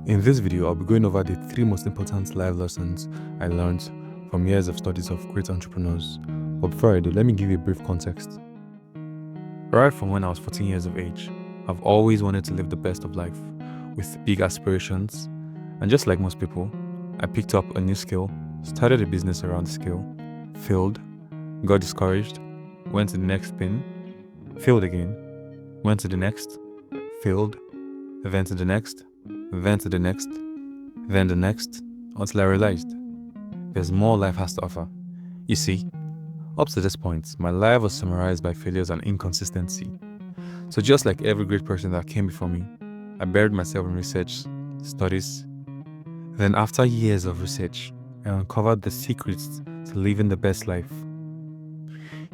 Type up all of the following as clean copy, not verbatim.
In this video, I'll be going over the 3 most important life lessons I learned from years of studies of great entrepreneurs. But before I do, let me give you a brief context. Right from when I was 14 years of age, I've always wanted to live the best of life with big aspirations. And just like most people, I picked up a new skill, started a business around the skill, failed, got discouraged, went to the next thing, failed again, went to the next, failed, then to the next, then to the next, then the next, until I realized there's more life has to offer. You see, up to this point, my life was summarized by failures and inconsistency. So just like every great person that came before me, I buried myself in research, studies. Then after years of research, I uncovered the secrets to living the best life.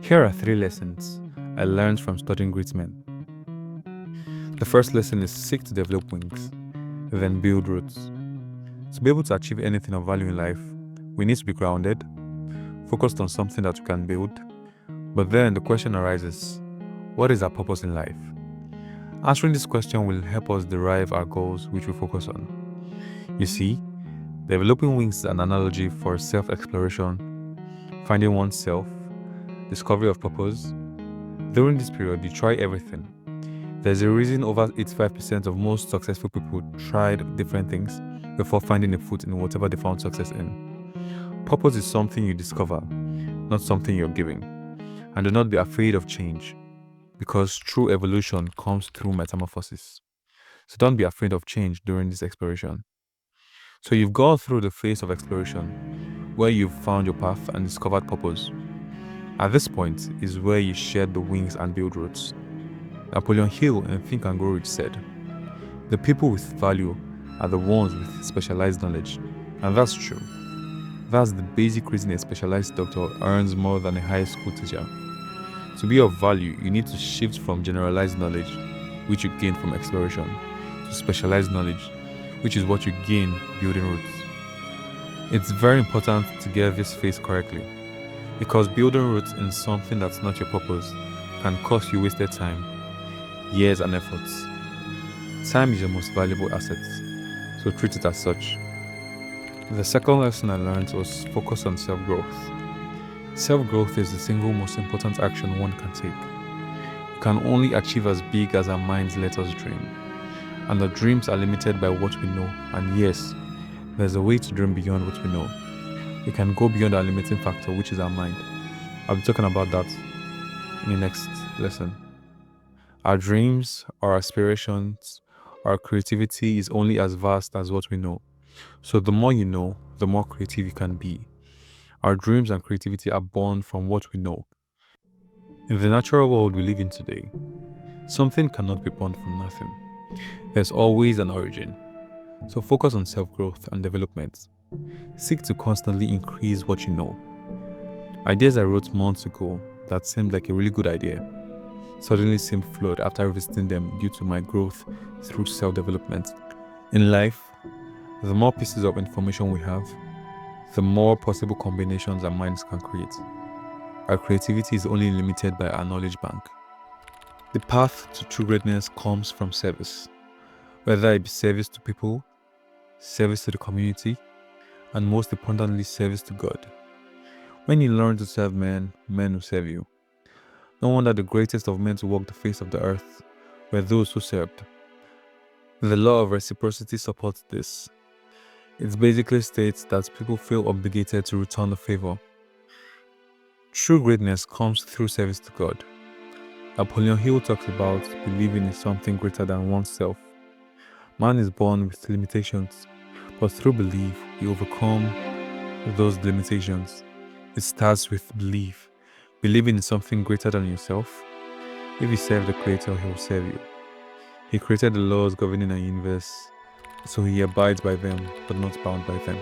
Here are 3 lessons I learned from studying great men. The first lesson is seek to develop wings, then build roots. To be able to achieve anything of value in life, we need to be grounded, focused on something that we can build. But then the question arises, what is our purpose in life? Answering this question will help us derive our goals which we focus on. You see, developing wings is an analogy for self-exploration, finding oneself, discovery of purpose. During this period, you try everything. There's a reason over 85% of most successful people tried different things before finding a foot in whatever they found success in. Purpose is something you discover, not something you're giving. And do not be afraid of change, because true evolution comes through metamorphosis. So don't be afraid of change during this exploration. So you've gone through the phase of exploration, where you've found your path and discovered purpose. At this point is where you shed the wings and build roots. Napoleon Hill in Think and Grow Rich said, "The people with value are the ones with specialized knowledge." And that's true. That's the basic reason a specialized doctor earns more than a high school teacher. To be of value, you need to shift from generalized knowledge, which you gain from exploration, to specialized knowledge, which is what you gain building roots. It's very important to get this phase correctly, because building roots in something that's not your purpose can cost you wasted time, years and efforts. Time is your most valuable asset, so treat it as such. The second lesson I learned was focus on self-growth. Self-growth is the single most important action one can take. We can only achieve as big as our minds let us dream. And our dreams are limited by what we know. And yes, there's a way to dream beyond what we know. We can go beyond our limiting factor, which is our mind. I'll be talking about that in the next lesson. Our dreams, our aspirations, our creativity is only as vast as what we know. So the more you know, the more creative you can be. Our dreams and creativity are born from what we know. In the natural world we live in today, something cannot be born from nothing. There's always an origin. So focus on self-growth and development. Seek to constantly increase what you know. Ideas I wrote months ago that seemed like a really good idea suddenly seem flawed after revisiting them due to my growth through self-development. In life, the more pieces of information we have, the more possible combinations our minds can create. Our creativity is only limited by our knowledge bank. The path to true greatness comes from service, whether it be service to people, service to the community, and most importantly, service to God. When you learn to serve men, men will serve you. No wonder the greatest of men to walk the face of the earth were those who served. The law of reciprocity supports this. It basically states that people feel obligated to return the favor. True greatness comes through service to God. Napoleon Hill talks about believing in something greater than oneself. Man is born with limitations, but through belief, we overcome those limitations. It starts with belief. Believing in something greater than yourself. If you serve the Creator, He will serve you. He created the laws governing our universe, so He abides by them, but not bound by them.